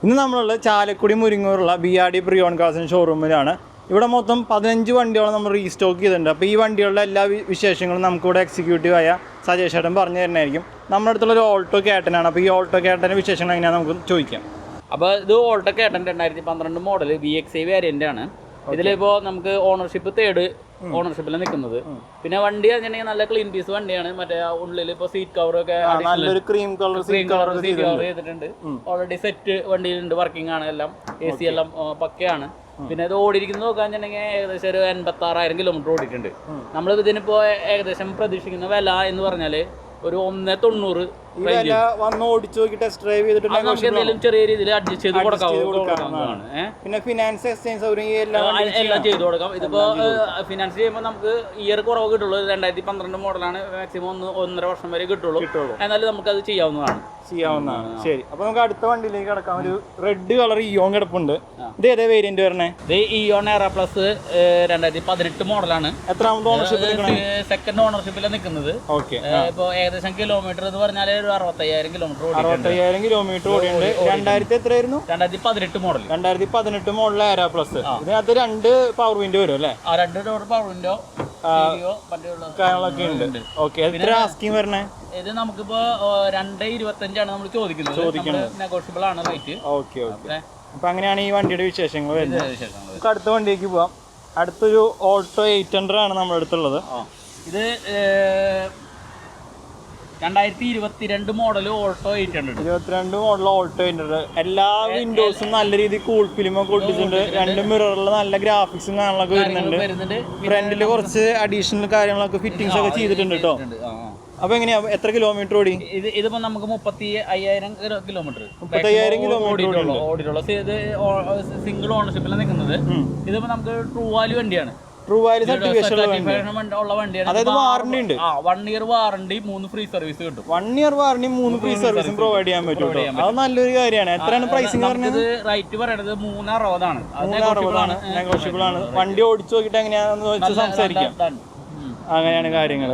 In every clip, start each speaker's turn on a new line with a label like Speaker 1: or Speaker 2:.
Speaker 1: ഇന്ന് നമ്മളുള്ള ചാലക്കുടി മുരിങ്ങൂറുള്ള BRD പ്രിയോൺ കാസിൻ ഷോറൂമിലാണ്. ഇവിടെ മൊത്തം 15 വണ്ടിയോളം നമ്മൾ റീസ്റ്റോക്ക് ചെയ്തിട്ടുണ്ട്. അപ്പോൾ ഈ വണ്ടികളുടെ എല്ലാ വിശേഷങ്ങളും നമുക്കിവിടെ എക്സിക്യൂട്ടീവായ സജേഷ് ചേട്ടൻ പറഞ്ഞു തരുന്നതായിരിക്കും. നമ്മുടെ അടുത്തുള്ളൊരു ഓൾട്ടോ കേട്ടനാണ്. അപ്പോൾ ഈ ഓൾട്ടോ കേട്ടൻ്റെ വിശേഷങ്ങൾ എങ്ങനെയാണെന്ന് നമുക്ക് ചോദിക്കാം.
Speaker 2: അപ്പോൾ ഇത് ഓൾട്ടോ കേട്ടൻ 2012 മോഡൽ VXI വേരിയൻ്റ് ആണ്. ഇതിലിപ്പോൾ നമുക്ക് ഓണർഷിപ്പ് 3rd ഓണർഷിപ്പിൽ നിൽക്കുന്നത്. പിന്നെ വണ്ടി പറഞ്ഞിട്ടുണ്ടെങ്കിൽ നല്ല ക്ലീൻ പീസ് വണ്ടിയാണ്. മറ്റേ ഉള്ളിൽ ഇപ്പോൾ സീറ്റ് കവറൊക്കെ
Speaker 1: ക്രീം കളർ
Speaker 2: സീറ്റ് കവർ ചെയ്തിട്ടുണ്ട്. ഓൾറെഡി സെറ്റ് വണ്ടിയിലുണ്ട്, വർക്കിംഗ് ആണ്, എല്ലാം AC എല്ലാം പക്കയാണ്. പിന്നെ ഇത് ഓടിയിരിക്കുന്നത് നോക്കാന്നുണ്ടെങ്കിൽ ഏകദേശം ഒരു 86,000 കിലോമീറ്റർ ഓടിയിട്ടുണ്ട്. നമ്മൾ ഇതിനിപ്പോൾ ഏകദേശം പ്രതീക്ഷിക്കുന്ന വില എന്ന് പറഞ്ഞാൽ ഒരു 190. എന്തെങ്കിലും ചെറിയ രീതിയിൽ അഡ്ജസ്റ്റ് ചെയ്ത് കൊടുക്കാവുന്നതാണ്.
Speaker 1: പിന്നെ ഫിനാൻസ്
Speaker 2: എല്ലാം ചെയ്ത് കൊടുക്കാം. ഇതിപ്പോ ഫിനാൻസ് ചെയ്യുമ്പോൾ നമുക്ക് ഇയർ കുറവ് കിട്ടുള്ളൂ. 2012 മോഡലാണ്. മാക്സിമം 1.5 വർഷം വരെ കിട്ടുള്ളൂ. എന്നാലും നമുക്ക് അത് ചെയ്യാവുന്നതാണ്.
Speaker 1: ശരി, അപ്പൊ നമുക്ക് അടുത്ത വണ്ടിയിലേക്ക് കിടക്കാം. ഒരു റെഡ് കളർ ഇയോൺ കിടപ്പുണ്ട്. ഇത് ഏതാ വേരിയന്റ് വരണേ?
Speaker 2: ഇത് ഇയോൺ എറ പ്ലസ് 2018 മോഡലാണ്.
Speaker 1: എത്രാമത്തെ ഓണർഷിപ്പിൽ?
Speaker 2: സെക്കൻഡ് ഓണർഷിപ്പിലാണ് നിൽക്കുന്നത്. ഇപ്പൊ ഏകദേശം കിലോമീറ്റർ എന്ന് പറഞ്ഞാൽ ഒരു 65,000 കിലോമീറ്റർ ഓടിയിട്ടുണ്ട്.
Speaker 1: 65,000 കിലോമീറ്റർ ഓടിയുണ്ട്.
Speaker 2: 2018 മോഡൽ.
Speaker 1: 2018 model Era plus. ഇതിനകത്ത് 2 പവർ വിൻഡോ വരും അല്ലേ?
Speaker 2: 2 ഡോർ പവർ വിൻഡോ
Speaker 1: കാര്യങ്ങളൊക്കെ ഉണ്ട്. ഓക്കെ, എത്ര ആസ്കിങ് വരണേ?
Speaker 2: ഇത് നമുക്കിപ്പോ 2.25 നമ്മൾ ചോദിക്കുന്നത്. നെഗോഷ്യബിൾ ആണ് റേറ്റ്.
Speaker 1: Okay okay. അപ്പൊ അങ്ങനെയാണ് ഈ വണ്ടിയുടെ വിശേഷങ്ങൾ വരുന്നത്. നമുക്ക് അടുത്ത വണ്ടിക്ക് പോവാം. അടുത്തൊരു ഓൾട്ടോ 800 ആണ് നമ്മുടെ അടുത്തുള്ളത്.
Speaker 2: ഇത് 2022 മോഡൽ ഓൾട്ടോ 800.
Speaker 1: 22 model Alto 800. എല്ലാ വിൻഡോസും നല്ല രീതിയിൽ കൂൾ ഫിലിമൊക്കെ ഒട്ടിച്ചിട്ടുണ്ട്. 2 മിററിൽ നല്ല ഗ്രാഫിക്സും കാര്യങ്ങളൊക്കെ വരുന്നുണ്ട്. ഫ്രണ്ടില് കുറച്ച് അഡീഷണൽ കാര്യങ്ങളൊക്കെ ഫിറ്റിംഗ്സ് ഒക്കെ ചെയ്തിട്ടുണ്ട് കേട്ടോ. അപ്പൊ എങ്ങനെയാ, എത്ര കിലോമീറ്റർ ഓടി?
Speaker 2: ഇതിപ്പോ നമുക്ക് 35,000 കിലോമീറ്റർ ഓടിയിട്ടുള്ള സിംഗിൾ ഓണർഷിപ്പിലാണ് നിൽക്കുന്നത്. ഇതിപ്പോ നമുക്ക് ട്രൂ വാല്യൂ വണ്ടിയാണ്.
Speaker 1: ട്രൂ വാല്യൂ സർട്ടിഫിക്കേഷൻ
Speaker 2: ഉള്ള വണ്ടിയാണ്.
Speaker 1: അതായത് വാറണ്ടി ഉണ്ട്.
Speaker 2: 1 ഇയർ വാറണ്ടി, 3 ഫ്രീ സർവീസ് കിട്ടും.
Speaker 1: 1 ഇയർ വാറണ്ടി, 3 ഫ്രീ സർവീസും പ്രൊവൈഡ് ചെയ്യാൻ പറ്റും. അത് നല്ലൊരു കാര്യമാണ്. എത്രയാണ് പ്രൈസിങ് പറഞ്ഞത്?
Speaker 2: റേറ്റ് പറയുന്നത് 360 ആണ്.
Speaker 1: 360 ആണ്, നെഗോഷ്യബിൾ ആണ്. വണ്ടി ഓടിച്ചു നോക്കിയിട്ട് എങ്ങനെയാണെന്ന് വെച്ച് സംസാരിക്കാം. അങ്ങനെയാണ് കാര്യങ്ങൾ.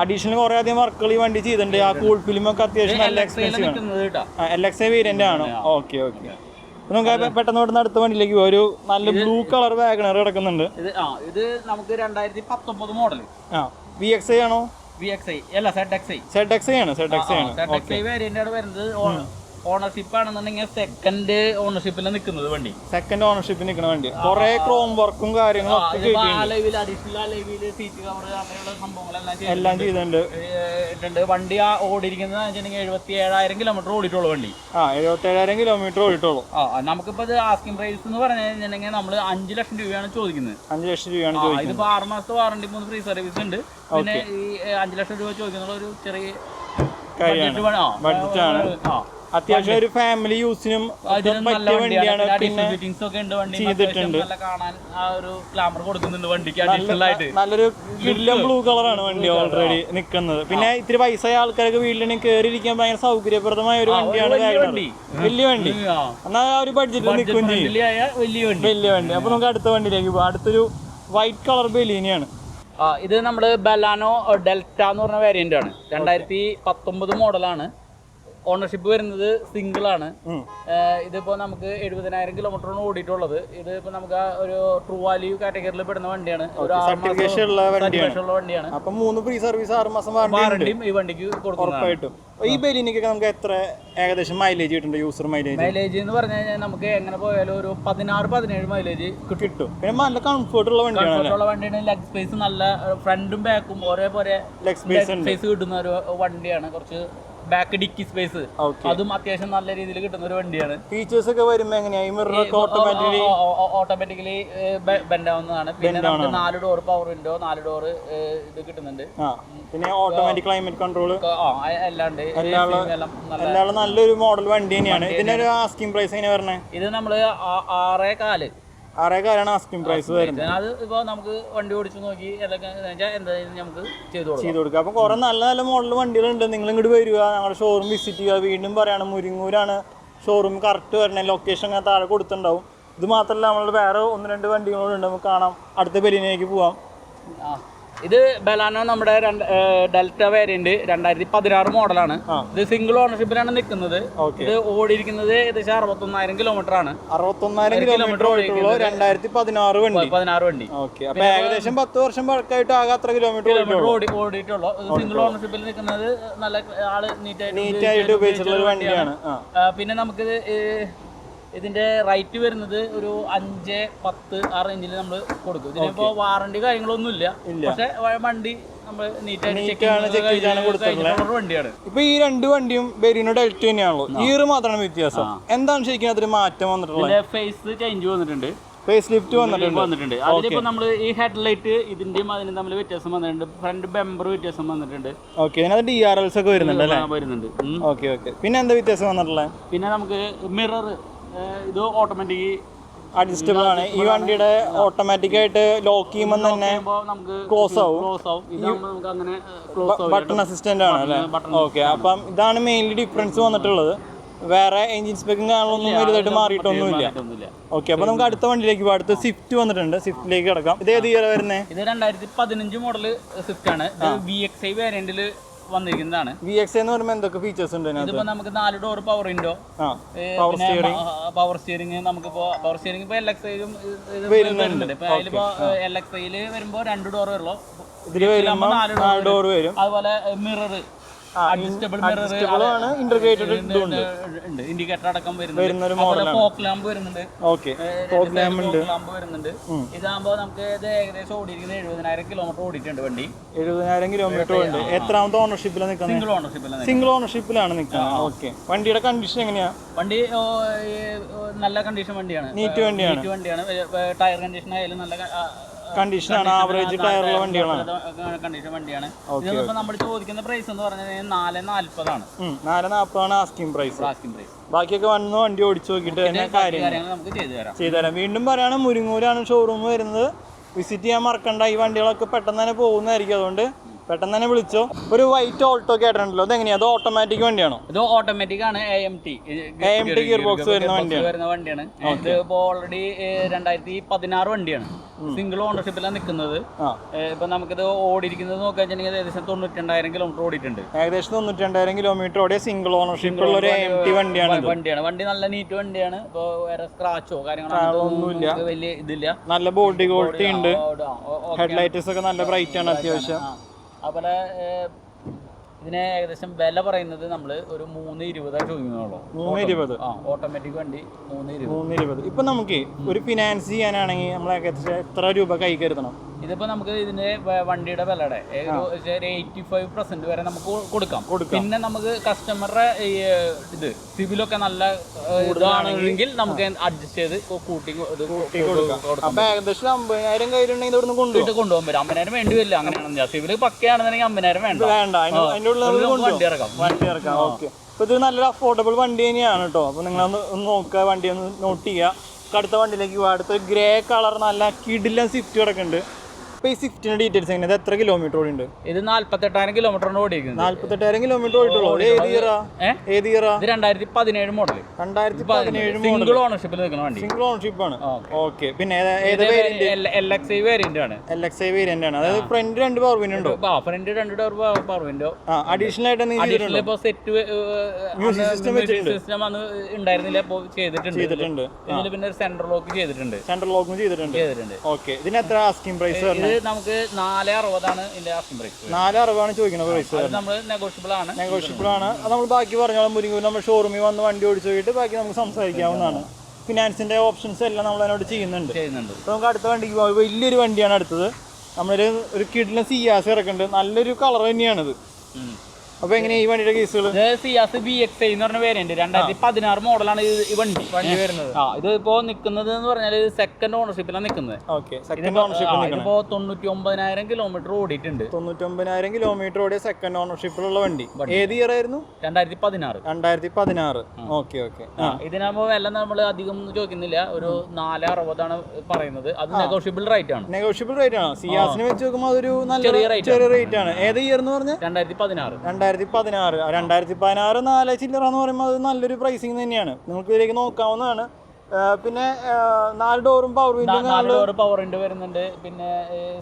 Speaker 1: അഡീഷണൽ കുറെ അധികം വർക്കുകൾ ഈ വണ്ടി ചെയ്തിട്ടുണ്ട്. ആ കൂൾ ഫിലിം ഒക്കെ അത്യാവശ്യം നല്ല എക്സ്പെൻസീവ് ആണ്. LXI വേരിയന്റ് ആണ്. Okay okay. നമുക്ക് പെട്ടെന്ന് ഇവിടുന്ന് അടുത്ത വണ്ടിയിലേക്ക് പോകാം. ഒരു നല്ല ബ്ലൂ കളർ വാഗണർ കിടക്കുന്നുണ്ട്.
Speaker 2: ഇത് നമുക്ക് 2019 മോഡൽ.
Speaker 1: VXI ആണോ?
Speaker 2: VXI അല്ല, ZXI
Speaker 1: ആണ്.
Speaker 2: ZXI വേരിയന്റ് ആണ് വരുന്നത്. ഓണർഷിപ്പ് ആണെന്നുണ്ടെങ്കിൽ സെക്കൻഡ് ഓണർഷിപ്പിൽ നിൽക്കുന്നത് വണ്ടി.
Speaker 1: സെക്കൻഡ് ഓണർഷിപ്പിൽ നിൽക്കുന്ന വണ്ടി. കുറെ ക്രോം വർക്കും കാര്യങ്ങളും എല്ലാം ചെയ്തിട്ടുണ്ട്.
Speaker 2: വണ്ടി ഓടിയിരിക്കുന്നത് 77,000 കിലോമീറ്റർ ഓടിയിട്ടുള്ള വണ്ടി.
Speaker 1: 77,000 കിലോമീറ്റർ ഓടിയിട്ടുള്ളൂ.
Speaker 2: നമുക്കിപ്പോ ഇത് ആസ്കിംഗ് പ്രൈസ് എന്ന് പറഞ്ഞു കഴിഞ്ഞിട്ടുണ്ടെങ്കിൽ നമ്മൾ 5 ലക്ഷം രൂപയാണ് ചോദിക്കുന്നത്.
Speaker 1: 5 ലക്ഷം രൂപയാണ് ചോദിക്കുന്നത്.
Speaker 2: ഇതിപ്പോ 6 മാസത്തെ വാറണ്ടി, 3 ഫ്രീ സർവീസ് ഉണ്ട്. പിന്നെ ഈ 5 ലക്ഷം രൂപ ചോദിക്കുന്ന ഒരു ചെറിയ
Speaker 1: ബഡ്ജറ്റാണ്. അത്യാവശ്യം ഒരു ഫാമിലി യൂസിനും പറ്റിയ വണ്ടിയാണ്. പിന്നെ ചെയ്തിട്ടുണ്ട്. നല്ലൊരു വില്ലൻ ബ്ലൂ കളറാണ് വണ്ടി ഓൾറെഡി നിൽക്കുന്നത്. പിന്നെ ഇത്തിരി വയസ്സായ ആൾക്കാരൊക്കെ വീട്ടിലേക്ക് കയറിയിരിക്കാൻ ഭയങ്കര സൗകര്യപ്രദമായ ഒരു വണ്ടിയാണ്. വലിയ വണ്ടി എന്നാൽ ആ ഒരു ബഡ്ജറ്റിൽ നിൽക്കുകയും ചെയ്യും. വലിയ വണ്ടി. അപ്പൊ നമുക്ക് അടുത്ത വണ്ടിയിലേക്ക് പോകാം. അടുത്തൊരു വൈറ്റ് കളർ ബെലീനിയാണ്.
Speaker 2: ഇത് നമ്മുടെ ബലാനോ ഡെൽറ്റ എന്ന് പറഞ്ഞ വേരിയന്റ് ആണ്. 2019 മോഡലാണ്. ഓണർഷിപ്പ് വരുന്നത് സിംഗിൾ ആണ്. ഇതിപ്പോ നമുക്ക് 70,000 കിലോമീറ്ററാണ് ഓടിയിട്ടുള്ളത്. ഇതിപ്പോ നമുക്ക് ഒരു ട്രൂ വാല്യൂ കാറ്റഗറിയിൽ പെടുന്ന വണ്ടിയാണ്.
Speaker 1: സർട്ടിഫിക്കേഷൻ ഉള്ള വണ്ടിയാണ്. അപ്പൊ 3 ഫ്രീ സർവീസ്, 6 മാസം വാറണ്ടിയും
Speaker 2: ഈ വണ്ടിക്ക് കൊടുക്കും.
Speaker 1: ഈ ബെലിനിക്കൊക്കെ നമുക്ക് എത്ര ഏകദേശം മൈലേജ് കിട്ടുന്നുണ്ട്? യൂസർ
Speaker 2: മൈലേജ് എന്ന് പറഞ്ഞു കഴിഞ്ഞാൽ നമുക്ക് എങ്ങനെ പോയാലും ഒരു 16-17 മൈലേജ് കിട്ടും.
Speaker 1: പിന്നെ നല്ല കംഫർട്ട് ഉള്ള
Speaker 2: വണ്ടിയാണ്. ലെഗ് സ്പേസ് നല്ല, ഫ്രണ്ടും ബാക്കും ഒരേപോലെ ലെഗ് സ്പേസ് കിട്ടുന്ന ഒരു വണ്ടിയാണ്. കുറച്ച് ബാക്ക് ഡിക്കി സ്പേസ് അതും അത്യാവശ്യം നല്ല രീതിയിൽ കിട്ടുന്ന ഒരു വണ്ടിയാണ്.
Speaker 1: ഫീച്ചേഴ്സ് ഒക്കെ വരുമ്പോൾ
Speaker 2: ഓട്ടോമാറ്റിക്കലി ബെൻഡ് ആവുന്നതാണ്. പിന്നെ നമുക്ക് 4 ഡോർ പവർ വിൻഡോ, 4 ഡോർ ഇത് കിട്ടുന്നുണ്ട്.
Speaker 1: പിന്നെ ഓട്ടോമാറ്റിക് ക്ലൈമറ്റ് കൺട്രോൾ
Speaker 2: എല്ലാം
Speaker 1: നല്ലൊരു മോഡൽ വണ്ടി തന്നെയാണ്. ഇതിന്റെ ഒരു ആസ്കിംഗ് പ്രൈസ് എങ്ങനെ പറഞ്ഞേ?
Speaker 2: ഇത് നമ്മള് 6.4
Speaker 1: 6,000 ആസ്കിംഗ് പ്രൈസ് വരുന്നത്.
Speaker 2: അത് ഇപ്പോൾ നമുക്ക് വണ്ടി ഓടിച്ചു നോക്കി എന്തായാലും നമുക്ക് ചെയ്തു
Speaker 1: കൊടുക്കാം. അപ്പോൾ കുറേ നല്ല നല്ല മോഡൽ വണ്ടികളുണ്ട്. നിങ്ങൾ ഇങ്ങോട്ട് വരിക, ഞങ്ങളുടെ ഷോറൂം വിസിറ്റ് ചെയ്യുക. വീണ്ടും പറയുകയാണ്, മുരിങ്ങൂരാണ് ഷോറൂം കറക്റ്റ് വരണേ. ലൊക്കേഷൻ അങ്ങനെ താഴെ കൊടുത്തിട്ടുണ്ടാവും. ഇത് മാത്രമല്ല, നമ്മളുടെ വേറെ 1-2 വണ്ടികളുണ്ട്. നമുക്ക് കാണാം. അടുത്ത ബെലിനിലേക്ക് പോവാം.
Speaker 2: ഇത് ബലാനോ നമ്മുടെ ഡെൽറ്റ വേരിയന്റ് 2016 മോഡലാണ്. ഇത് സിംഗിൾ ഓണർഷിപ്പിലാണ് നിൽക്കുന്നത്. ഇത് ഓടിയിരിക്കുന്നത് ഏകദേശം 61,000 കിലോമീറ്റർ ആണ്.
Speaker 1: 61,000 കിലോമീറ്റർ ഓടിയിട്ടുള്ളൂ 2016 വണ്ടി.
Speaker 2: 16 വണ്ടി.
Speaker 1: അപ്പൊ ഏകദേശം 10 വർഷം പഴക്കമായിട്ട് ആകെ അത്ര കിലോമീറ്റർ
Speaker 2: ഓടിയിട്ടുള്ളൂ. സിംഗിൾ ഓണർഷിപ്പിൽ നിൽക്കുന്നത് നല്ല ആള്
Speaker 1: നീറ്റായിട്ട് ഉപയോഗിച്ചിട്ടുള്ള ഒരു വണ്ടിയാണ്.
Speaker 2: പിന്നെ നമുക്ക് ഇതിന്റെ റേറ്റ് വരുന്നത് ഒരു 5, 10 ആ റേഞ്ചിൽ നമ്മൾ കൊടുക്കും. ഇതിനിപ്പോ വാറണ്ടി കാര്യങ്ങളൊന്നും ഇല്ല. പക്ഷെ വണ്ടി നമ്മൾ വണ്ടിയാണ്.
Speaker 1: ഇപ്പൊ ഈ രണ്ട് വണ്ടിയും ബെറീനോ ഡെൽറ്റ തന്നെയാണല്ലോ. ഗിയർ മാത്രമാണ് വ്യത്യാസം. എന്താണ് ശരിക്കും അതിന് മാറ്റം വന്നിട്ടുള്ളത്?
Speaker 2: ഫേസ് ചേഞ്ച് വന്നിട്ടുണ്ട്,
Speaker 1: ഫേസ് ലിഫ്റ്റ് വന്നിട്ടുണ്ട്.
Speaker 2: അതിലിപ്പോ നമ്മള് ഈ ഹെഡ്ലൈറ്റ് ഇതിന്റെയും അതിനും തമ്മിൽ വ്യത്യാസം വന്നിട്ടുണ്ട്. ഫ്രണ്ട് ബെമ്പർ വ്യത്യാസം വന്നിട്ടുണ്ട്.
Speaker 1: ഓക്കെ, അതിനകത്ത് DRLs ഒക്കെ വരുന്നുണ്ട്. Okay okay. പിന്നെ എന്താ വ്യത്യാസം വന്നിട്ടുള്ളത്?
Speaker 2: പിന്നെ നമുക്ക് മിറർ ഇത് ഓട്ടോമാറ്റിക്
Speaker 1: അഡ്ജസ്റ്റബിൾ ആണ്. ഈ വണ്ടിയുടെ ഓട്ടോമാറ്റിക് ആയിട്ട് ലോക്ക് ചെയ്യുമ്പോൾ തന്നെ ക്ലോസ് ആവും. ബട്ടൺ അസിസ്റ്റന്റ് ആണ് അല്ലേ? ഓക്കെ, അപ്പം ഇതാണ് മെയിൻലി ഡിഫറൻസ് വന്നിട്ടുള്ളത്. വേറെ എഞ്ചിൻ സ്പെക്കും കാണാനൊന്നും വലുതായിട്ട് മാറിയിട്ടൊന്നുമില്ല. ഓക്കെ, അപ്പൊ നമുക്ക് അടുത്ത വണ്ടിയിലേക്ക് പോകാം. അടുത്ത സ്വിഫ്റ്റ് വന്നിട്ടുണ്ട്. സ്വിഫ്റ്റിലേക്ക് കിടക്കാം. ഇത് ഏത് ഇയർ വരുന്നത്?
Speaker 2: ഇത് 2015 മോഡൽ സ്വിഫ്റ്റ് ആണ്. VXI വേരിയന്റില് വന്നിരിക്കുന്നതാണ്.
Speaker 1: VXI എന്ന് പറയുമ്പോൾ എന്തൊക്കെ ഫീച്ചേഴ്സ് ഉണ്ട്?
Speaker 2: ഇതിപ്പോ നമുക്ക് 4 door power window, power steering. നമുക്കിപ്പോ പവർ സ്റ്റിയറിംഗ് ഇപ്പൊ LXI-ലും വരുന്നുണ്ട്. ഇപ്പൊ അതിലിപ്പോ LXI-ല് വരുമ്പോ 2 ഡോർ വരുള്ളൂ.
Speaker 1: ഇതില് വരുമ്പോ 4 ഡോർ വരും.
Speaker 2: അതുപോലെ മിറർ അഡ്ജസ്റ്റബിൾ മിറർ
Speaker 1: ആണ്, ഇന്റഗ്രേറ്റഡ് ഉണ്ട്,
Speaker 2: ഇൻഡിക്കേറ്റർ അടക്കം വരുന്നുണ്ട്. ഫോക്ക് ലാമ്പ് വരുന്നുണ്ട്.
Speaker 1: ഓക്കെ, ഫോക്ക് ലാമ്പ്
Speaker 2: വരുന്നുണ്ട്. ഇതാകുമ്പോ നമുക്ക് ഇത് ഏകദേശം ഓടിയിരിക്കുന്നത് 70,000 കിലോമീറ്റർ ഓടിയിട്ടുണ്ട് വണ്ടി.
Speaker 1: 70,000 കിലോമീറ്റർ ഉണ്ട്. എത്രാമത്തെ ഓണർഷിപ്പിലാണ് നിൽക്കുന്നത്? സിംഗിൾ ഓണർഷിപ്പിലാണ് നിൽക്കുന്നത്. ഓക്കെ, വണ്ടിയുടെ കണ്ടീഷൻ എങ്ങനെയാ?
Speaker 2: വണ്ടി നല്ല കണ്ടീഷൻ വണ്ടിയാണ്,
Speaker 1: നീറ്റ് വണ്ടിയാണ്.
Speaker 2: ടയർ കണ്ടീഷൻ ആയാലും നല്ല
Speaker 1: കണ്ടീഷനാണ്. ആവറേജ് ടയറുള്ള വണ്ടികളാണ്.
Speaker 2: കണ്ടീഷൻ വണ്ടിയാണ്. ഇതിപ്പോ നമ്മൾ ചോദിക്കുന്ന പ്രൈസ് എന്ന് പറഞ്ഞാൽ 440 ആണ്.
Speaker 1: 440 ആസ്കിംഗ് പ്രൈസ്. ബാക്കിയൊക്കെ വന്ന് വണ്ടി ഓടിച്ചു നോക്കിയിട്ട് തന്നെ കാര്യങ്ങൾ
Speaker 2: നമുക്ക്
Speaker 1: ചെയ്തുതരാം. വീണ്ടും പറയണം, മുരിങ്ങൂരാണ് ഷോറൂം വരുന്നത്. വിസിറ്റ് ചെയ്യാൻ മറക്കണ്ട. ഈ വണ്ടികളൊക്കെ പെട്ടെന്ന് തന്നെ പോകുന്നതായിരിക്കും. അതുകൊണ്ട് പെട്ടെന്ന് തന്നെ വിളിച്ചോ. ഒരു വൈറ്റ് ഓൾട്ടോ കേട്ടിട്ടുണ്ടല്ലോ, അതെങ്ങനെയാ? അത് ഓട്ടോമാറ്റിക് വണ്ടിയാണോ?
Speaker 2: ഇത് ഓട്ടോമാറ്റിക് ആണ്. AMT
Speaker 1: ഗിയർ ബോക്സ് വരുന്ന
Speaker 2: വണ്ടിയാണ്. ഇത് ഇപ്പോൾ ഓൾറെഡി 2016 വണ്ടിയാണ്. സിംഗിൾ ഓണർഷിപ്പിലാണ് നിൽക്കുന്നത്. ഇപ്പൊ നമുക്കിത് ഓടിയിരിക്കുന്നത് നോക്കുകയാണെന്നുണ്ടെങ്കിൽ ഏകദേശം 92,000 കിലോമീറ്റർ ഓടിയിട്ടുണ്ട്.
Speaker 1: ഏകദേശം 92,000 കിലോമീറ്റർ ഓടിയ സിംഗിൾ ഓണർഷിപ്പ് ഉള്ള ഒരു AMT വണ്ടിയാണ്.
Speaker 2: വണ്ടി നല്ല നീറ്റ് വണ്ടിയാണ്. ഇപ്പോൾ വേറെ സ്ക്രാച്ചോ കാര്യങ്ങളൊന്നുമില്ല, വലിയ ഇതില്ല.
Speaker 1: നല്ല ബോഡി ക്വാളിറ്റി ഉണ്ട്. ഹെഡ്ലൈറ്റ്സ് ഒക്കെ നല്ല ബ്രൈറ്റ് ആണ് അത്യാവശ്യം.
Speaker 2: അതുപോലെ ഇതിന് ഏകദേശം വില പറയുന്നത് നമ്മൾ ഒരു 320 ചോദിക്കുന്നുള്ളൂ.
Speaker 1: 320.
Speaker 2: ഓട്ടോമാറ്റിക് വണ്ടി
Speaker 1: 320. ഇപ്പൊ നമുക്ക് ഒരു ഫിനാൻസ് ചെയ്യാനാണെങ്കിൽ നമ്മൾ എത്ര രൂപ കൈ കരുതണം?
Speaker 2: ഇതിപ്പോ നമുക്ക് ഇതിന്റെ വണ്ടിയുടെ വിലയുടെ 85% വരെ നമുക്ക് കൊടുക്കാം. പിന്നെ നമുക്ക് കസ്റ്റമറുടെ ഇത് സിവിലൊക്കെ നല്ല ഇതാണെങ്കിൽ നമുക്ക് അഡ്ജസ്റ്റ് ചെയ്ത് കൂട്ടി കൊടുക്കാം.
Speaker 1: അപ്പൊ ഏകദേശം 50,000 കയ്യിലുണ്ടെങ്കിൽ ഇവിടുന്ന്
Speaker 2: കൊണ്ടുപോകാൻ പറ്റും. 50,000 വേണ്ടി വരില്ല. അങ്ങനെയാണെന്ന് സിവില് പക്കയാണെന്നുണ്ടെങ്കിൽ 50,000 വേണ്ട, വണ്ടി ഇറക്കാം.
Speaker 1: ഓക്കെ, അപ്പൊ ഇത് നല്ലൊരു അഫോർഡബിൾ വണ്ടി തന്നെയാണ് കേട്ടോ. അപ്പൊ നിങ്ങളൊന്ന് നോക്കുക, വണ്ടി ഒന്ന് നോട്ട് ചെയ്യുക. അടുത്ത വണ്ടിയിലേക്ക് പോകാം. അടുത്ത ഗ്രേ കളർ നല്ല കിടിലൻ സ്വിഫ്റ്റ് കിടക്കുന്നുണ്ട്. ഈ സ്വിഫ്റ്റിന്റെ ഡീറ്റെയിൽസ് എങ്ങനെ? ഇത് എത്ര കിലോമീറ്റർ ഓടിയുണ്ട്?
Speaker 2: ഇത് 48,000 കിലോമീറ്റർ ഓടിയിരിക്കുന്നത്.
Speaker 1: 48,000 കിലോമീറ്റർ ഓടിയിട്ടുള്ളൂ. ഏത് ഇയറാ?
Speaker 2: ഇത് 2017 മോഡൽ.
Speaker 1: 2017
Speaker 2: സിംഗിൾ ഓണർഷിപ്പിൽ നിൽക്കുന്ന വണ്ടി.
Speaker 1: സിംഗിൾ ഓണർഷിപ്പ് ആണ്. ഓക്കെ, പിന്നെ
Speaker 2: LXI വേരിയന്റ് ആണ്.
Speaker 1: LXI വേരിയന്റ് ആണ്. അതായത് ഫ്രണ്ട് 2 പവർ വിൻഡോ ഉണ്ടോ?
Speaker 2: Front 2 door power window.
Speaker 1: Additional ആയിട്ട്
Speaker 2: ഇപ്പോ സെറ്റ് സിസ്റ്റം അന്ന് ഉണ്ടായിരുന്നില്ല, ഇപ്പോ ചെയ്തിട്ടുണ്ട്. ഇതിൽ പിന്നെ സെൻട്രൽ ലോക്ക് ചെയ്തിട്ടുണ്ട്.
Speaker 1: ഓക്കെ, ഇതിന് എത്ര ആസ്കിംഗ് പ്രൈസ്?
Speaker 2: നമുക്ക് 460 ആണ് ഇതിന്റെ ആസ്കിംഗ് പ്രൈസ്.
Speaker 1: 460 ചോദിക്കുന്ന പ്രൈസ്.
Speaker 2: നമ്മൾ നെഗോഷ്യബിൾ ആണ്.
Speaker 1: അത് നമ്മൾ ബാക്കി പറഞ്ഞോളാം. മുരിങ്ങൂർ നമ്മൾ ഷോറൂമിൽ വന്ന് വണ്ടി ഓടിച്ചു പോയിട്ട് ബാക്കി നമുക്ക് സംസാരിക്കാവുന്നതാണ്. ഫിനാൻസിന്റെ ഓപ്ഷൻസ് എല്ലാം നമ്മൾ അതിനോട് ചെയ്യുന്നുണ്ട്. അപ്പോൾ നമുക്ക് അടുത്ത വണ്ടിക്ക് പോകാം. വലിയൊരു വണ്ടിയാണ് അടുത്തത്. നമ്മളൊരു കിഡിലെ സിയാസ് ഇറക്കുന്നുണ്ട്. നല്ലൊരു കളർ തന്നെയാണിത്. അപ്പൊ എങ്ങനെയാ ഈ വണ്ടിയുടെ കേസുകൾ?
Speaker 2: സിയാസ് VXI എന്ന് പറഞ്ഞ വേരിയന്റ് 2016 മോഡലാണ് ഈ വണ്ടി വരുന്നത്. ഇതിപ്പോ നിൽക്കുന്നത് എന്ന് പറഞ്ഞാൽ സെക്കൻഡ് ഓണർഷിപ്പിലാണ് നിൽക്കുന്നത്. ഇപ്പോ 99,000 കിലോമീറ്റർ ഓടിയിട്ടുണ്ട്.
Speaker 1: 99,000 കിലോമീറ്റർ ഓടിയ സെക്കൻഡ് ഓണർഷിപ്പിലുള്ള വണ്ടി. ഏത് ഇയർ ആയിരുന്നു?
Speaker 2: 2016.
Speaker 1: Okay okay.
Speaker 2: ഇതിനാകുമ്പോ വില നമ്മൾ അധികം ചോദിക്കുന്നില്ല. ഒരു 460 ആണ് പറയുന്നത്. അത് നെഗോഷ്യബിൾ റേറ്റ് ആണ്.
Speaker 1: സിയാസിനെ വെച്ച് നോക്കുമ്പോൾ അതൊരു ചെറിയ റേറ്റ് ആണ്. ഏത് ഇയർ എന്ന് പറഞ്ഞാൽ?
Speaker 2: 2016.
Speaker 1: 2016 4 ചില്ലറ എന്ന് പറയുമ്പോൾ അത് നല്ലൊരു പ്രൈസിങ് തന്നെയാണ്. നിങ്ങൾക്ക് ഇതിലേക്ക് നോക്കാവുന്നതാണ്. പിന്നെ 4 ഡോറും പവർ വിൻഡോ
Speaker 2: പവർ വിൻഡോ വരുന്നുണ്ട്. പിന്നെ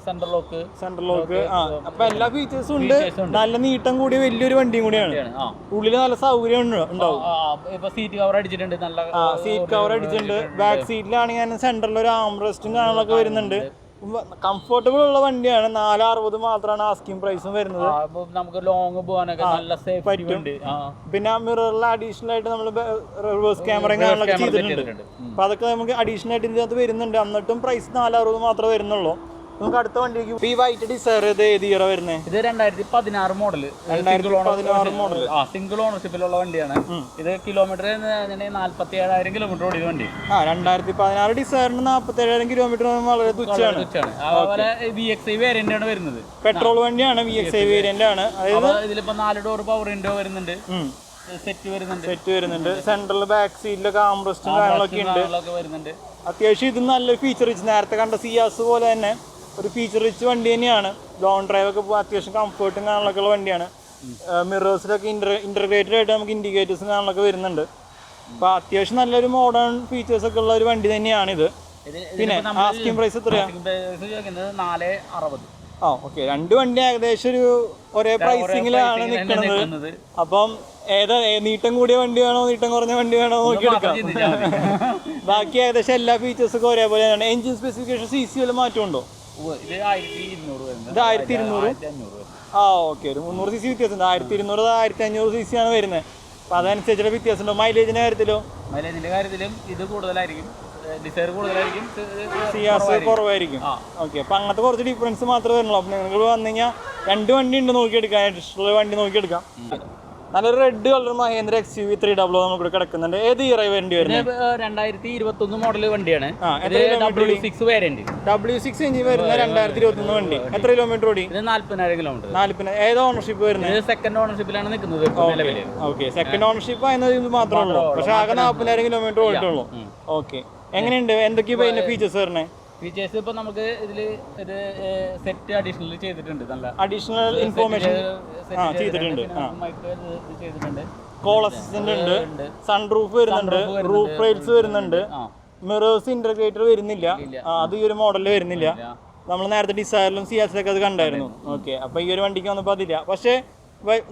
Speaker 2: സെൻട്രൽ ലോക്ക്
Speaker 1: അപ്പൊ എല്ലാ ഫീച്ചേഴ്സും ഉണ്ട്. നല്ല നീട്ടം കൂടിയ വലിയൊരു വണ്ടിയും കൂടിയാണ്. ഉള്ളില് നല്ല സൗകര്യം ഉണ്ടാവും.
Speaker 2: സീറ്റ് കവർ അടിച്ചിട്ടുണ്ട്. നല്ല
Speaker 1: സീറ്റ് കവർ അടിച്ചിട്ടുണ്ട്. ബാക്ക് സീറ്റിലാണെങ്കിൽ സെന്ററിൽ ഒരു ആംറെസ്റ്റും കാര്യങ്ങളൊക്കെ വരുന്നുണ്ട്. കംഫർട്ടബിൾ ഉള്ള വണ്ടിയാണ്. 460 മാത്രമാണ് ആസ്കിംഗ് പ്രൈസും വരുന്നത്.
Speaker 2: നമുക്ക് ലോങ് പോകാനൊക്കെ നല്ല സേഫ് ഉണ്ട്.
Speaker 1: പിന്നെ മിററിൽ അഡീഷണൽ ആയിട്ട് നമ്മൾ റിവേഴ്സ് ക്യാമറയും കാര്യങ്ങളൊക്കെ ചെയ്തിട്ടുണ്ട്. അപ്പൊ അതൊക്കെ നമുക്ക് അഡീഷണൽ ആയിട്ട് ഇതിനകത്ത് വരുന്നുണ്ട്. എന്നിട്ടും പ്രൈസ് 460 മാത്രമേ വരുന്നുള്ളൂ. നമുക്ക് അടുത്ത വണ്ടിക്ക് ഈ വൈറ്റ് ഡിസയർ ഇത് ഏത് ഇയർ വരുന്നത്?
Speaker 2: ഇത് 2016 മോഡൽ.
Speaker 1: 2016 മോഡൽ
Speaker 2: സിംഗിൾ ഓണർഷിപ്പിലുള്ള വണ്ടിയാണ്. ഇത് കിലോമീറ്റർ 47,000 കിലോമീറ്റർ ഓടിയ വണ്ടി.
Speaker 1: 2016 ഡിസയറിന് 47,000 കിലോമീറ്റർ വളരെ തുച്ഛമാണ്.
Speaker 2: അതുപോലെ VXI വേരിയന്റ് ആണ് വരുന്നത്.
Speaker 1: പെട്രോൾ വണ്ടിയാണ്. VXI വേരിയന്റ് ആണ്. അതായത്
Speaker 2: ഇതിലിപ്പോ 4 ഡോർ പവർ വിൻഡോ വരുന്നുണ്ട്. സെറ്റ്
Speaker 1: വരുന്നുണ്ട്. സെൻട്രൽ ബാക്ക് സീറ്റിലൊക്കെ ആംറെസ്റ്റും കാര്യങ്ങളൊക്കെ ഉണ്ട്. അത്യാവശ്യം ഇത് നല്ലൊരു ഫീച്ചർ റിച്ച്, നേരത്തെ കണ്ട സിയാസ് പോലെ തന്നെ ഒരു ഫീച്ചർ റിച്ച് വണ്ടി തന്നെയാണ്. ലോങ് ഡ്രൈവ് ഒക്കെ പോകാൻ അത്യാവശ്യം കംഫർട്ടും കാണാനൊക്കെ ഉള്ള വണ്ടിയാണ്. മിറേഴ്സിലൊക്കെ ഇന്റർഗ്രേറ്റഡ് ആയിട്ട് നമുക്ക് ഇൻഡിക്കേറ്റേഴ്സും കാണാനൊക്കെ വരുന്നുണ്ട്. അപ്പൊ അത്യാവശ്യം നല്ലൊരു മോഡേൺ ഫീച്ചേഴ്സ് ഒക്കെ ഉള്ള ഒരു വണ്ടി തന്നെയാണിത്. പിന്നെ ആസ്കിംഗ് പ്രൈസ് എത്രയാ?
Speaker 2: 460.
Speaker 1: ഓക്കെ. രണ്ട് വണ്ടി ഏകദേശം ഒരു ഒരേ പ്രൈസിങ്ങിലാണ് നിൽക്കുന്നത്. അപ്പം ഏതാ നീട്ടം കൂടിയ വണ്ടി വേണോ നീട്ടം കുറഞ്ഞ വണ്ടി വേണോ നോക്കി എടുക്കാം. ബാക്കി ഏകദേശം എല്ലാ ഫീച്ചേഴ്സൊക്കെ ഒരേപോലെയാണ്. എഞ്ചിൻ സ്പെസിഫിക്കേഷൻ CC വല്ല മാറ്റമുണ്ടോ?
Speaker 2: ഇത് 1200.
Speaker 1: 1200. ഓക്കെ. ഒരു 300 cc വ്യത്യാസമുണ്ട്. 1200 1500 cc ആണ് വരുന്നത്. അപ്പൊ അതനുസരിച്ചുള്ള വ്യത്യാസം ഉണ്ടോ? മൈലേജിന്റെ
Speaker 2: കാര്യത്തിലും ഇത് കൂടുതലായിരിക്കും. ഡിസൈർ കൂടുതലായിരിക്കും.
Speaker 1: സിയാസ് കുറവായിരിക്കും. ഓക്കെ. അപ്പൊ അങ്ങനത്തെ കുറച്ച് ഡിഫറൻസ് മാത്രമേ വരുന്നുള്ളൂ. അപ്പൊ നിങ്ങൾ വന്നു കഴിഞ്ഞാൽ 2 വണ്ടി ഉണ്ട് നോക്കിയെടുക്കാം. ഇഷ്ടമുള്ള വണ്ടി നോക്കിയെടുക്കാം. നല്ലൊരു റെഡ് കളർ മഹേന്ദ്ര XUV 300 നമുക്ക് കിടക്കുന്നുണ്ട്. ഏത് ഇയർ വേണ്ടി വരുന്നത്?
Speaker 2: 2021 മോഡൽ വണ്ടിയാണ്. W6 variant.
Speaker 1: W6 എഞ്ചിൻ വരുന്ന 2021 വണ്ടി. എത്ര കിലോമീറ്റർ ഓടി?
Speaker 2: 40,000 കിലോമീറ്റർ.
Speaker 1: 40,000. ഏത് ഓണർഷിപ്പ് വരുന്നത്?
Speaker 2: സെക്കൻഡ് ഓണർഷിപ്പിലാണ് നിൽക്കുന്നത്.
Speaker 1: ഓക്കെ. സെക്കൻഡ് ഓണർഷിപ്പ് ആയിരുന്നത് ഇത് മാത്രമേ ഉള്ളൂ. പക്ഷെ ആകെ 40,000 കിലോമീറ്റർ ഓടിയിട്ടുള്ളൂ. ഓക്കെ. എങ്ങനെയുണ്ട്? എന്തൊക്കെയാ ഇതിന്റെ ഫീച്ചേഴ്സ് വരുന്നത്?
Speaker 2: ഫീച്ചേഴ്സ് ഇപ്പൊ നമുക്ക് ഇതില് ഒരു സെറ്റ് അഡീഷണൽ ചെയ്തിട്ടുണ്ട്. നല്ല
Speaker 1: അഡീഷണൽ ഇൻഫോർമേഷൻ ചെയ്തിട്ടുണ്ട്. കോൾ അസിസ്റ്റന്റ് ഉണ്ട്. സൺറൂഫ് വരുന്നുണ്ട്. റൂഫ് റെയിൽസ് വരുന്നുണ്ട്. മിറേഴ്സ് ഇന്റർഗ്രേറ്റർ വരുന്നില്ല. അത് ഈ ഒരു മോഡലിൽ വരുന്നില്ല. നമ്മൾ നേരത്തെ ഡിസയറിലും സിയാസിലൊക്കെ അത് കണ്ടായിരുന്നു. ഓക്കെ. അപ്പൊ ഈ ഒരു വണ്ടിക്ക് വന്നപ്പോൾ അതില്ല. പക്ഷേ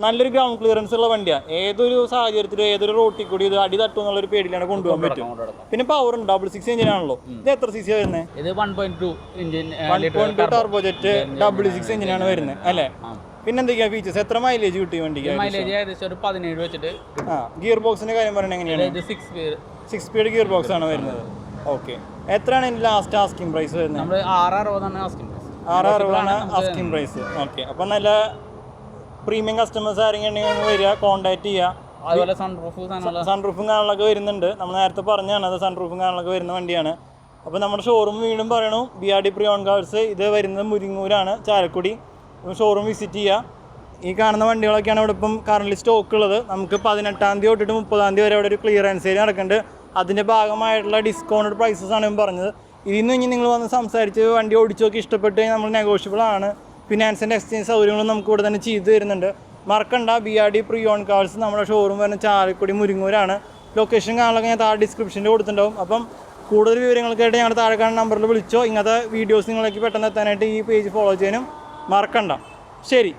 Speaker 1: നല്ലൊരു ഗ്രൗണ്ട് ക്ലിയറൻസ് ഉള്ള വണ്ടിയാണ്. ഏതൊരു സാഹചര്യത്തിലും ഏതൊരു റോട്ടിൽ കൂടി ഇത് അടി തട്ടും എന്നുള്ളൊരു പേടിയിലാണ് കൊണ്ടുപോകാൻ പറ്റും. പിന്നെ പവർ ഉണ്ട്. 6 എഞ്ചിനാണല്ലോ. ഇത് എത്ര CC വരുന്നത്?
Speaker 2: ഇത് 1.2 എഞ്ചിൻ
Speaker 1: 1.2 ടർബോജെറ്റ് W6 എഞ്ചിനാണ് വരുന്നത് അല്ലേ? പിന്നെ എന്തൊക്കെയാ ഫീച്ചേഴ്സ്? എത്ര മൈലേജ് കിട്ടിയ വണ്ടിക്ക്?
Speaker 2: മൈലേജ് ഏകദേശം ഒരു 17 വെച്ചിട്ട്.
Speaker 1: ഗിയർ ബോക്സിന്റെ കാര്യം പറയുന്നത് എങ്ങനെയാണ്? 6 സ്പീഡ് ഗിയർ ബോക്സ് ആണ് വരുന്നത്. ഓക്കെ. എത്രയാണ് ഇതിന്റെ ലാസ്റ്റ് ആസ്കിംഗ് പ്രൈസ് വരുന്നത്?
Speaker 2: നമ്മൾ 660 asking price.
Speaker 1: 660 asking price. Okay. അപ്പൊ നല്ല പ്രീമിയം കസ്റ്റമേഴ്സ് ആരെങ്കിലും വരിക, കോൺടാക്ട് ചെയ്യുക.
Speaker 2: അതുപോലെ
Speaker 1: സൺറൂഫും കാണാനൊക്കെ വരുന്നുണ്ട്. നമ്മൾ നേരത്തെ പറഞ്ഞാണ് അത് സൺറൂഫും കാണാനൊക്കെ വരുന്ന വണ്ടിയാണ്. അപ്പോൾ നമ്മുടെ ഷോറൂം വീണ്ടും പറയണു, BRD പ്രിയോൺ കാർസ്. ഇത് വരുന്നത് മുരിങ്ങൂരാണ്, ചാലക്കുടി. ഷോറൂം വിസിറ്റ് ചെയ്യുക. ഈ കാണുന്ന വണ്ടികളൊക്കെയാണ് ഇവിടെ ഇപ്പം കറന്റ് സ്റ്റോക്ക് ഉള്ളത്. നമുക്ക് 18-ാം തീയതി തൊട്ടിട്ട് 30-ാം തീയതി വരെ അവിടെ ഒരു ക്ലിയറൻസ് സെയിൽ നടക്കുന്നുണ്ട്. അതിൻ്റെ ഭാഗമായിട്ടുള്ള ഡിസ്കൗണ്ടഡ് പ്രൈസസ് ആണ് ഞാൻ പറഞ്ഞത്. ഇതിന്ന് ഇനി നിങ്ങൾ വന്ന് സംസാരിച്ച് വണ്ടി ഓടിച്ചു നോക്കി ഇഷ്ടപ്പെട്ട് കഴിഞ്ഞാൽ നമ്മൾ നെഗോഷ്യബിൾ ആണ്. ഫിനാൻസ് ആൻഡ് എക്സ്ചേഞ്ച് സൗകര്യങ്ങളും നമുക്ക് ഇവിടെ തന്നെ ചെയ്തു തരുന്നുണ്ട്. മറക്കണ്ട, BRD പ്രിയോൺ കാർസ് നമ്മുടെ ഷോറൂം വരുന്ന ചാലക്കുടി മുരിങ്ങൂരാണ്. ലൊക്കേഷൻ കാണാനൊക്കെ ഞാൻ താഴെ ഡിസ്ക്രിപ്ഷനിൽ കൊടുത്തിട്ടുണ്ടാവും. അപ്പം കൂടുതൽ വിവരങ്ങൾക്കായിട്ട് ഞങ്ങളുടെ താഴെ കാണുന്ന നമ്പറിൽ വിളിച്ചോ. ഇങ്ങനത്തെ വീഡിയോസ് നിങ്ങളിലേക്ക് പെട്ടെന്ന് എത്താനായിട്ട് ഈ പേജ് ഫോളോ ചെയ്യാനും മറക്കണ്ട. ശരി.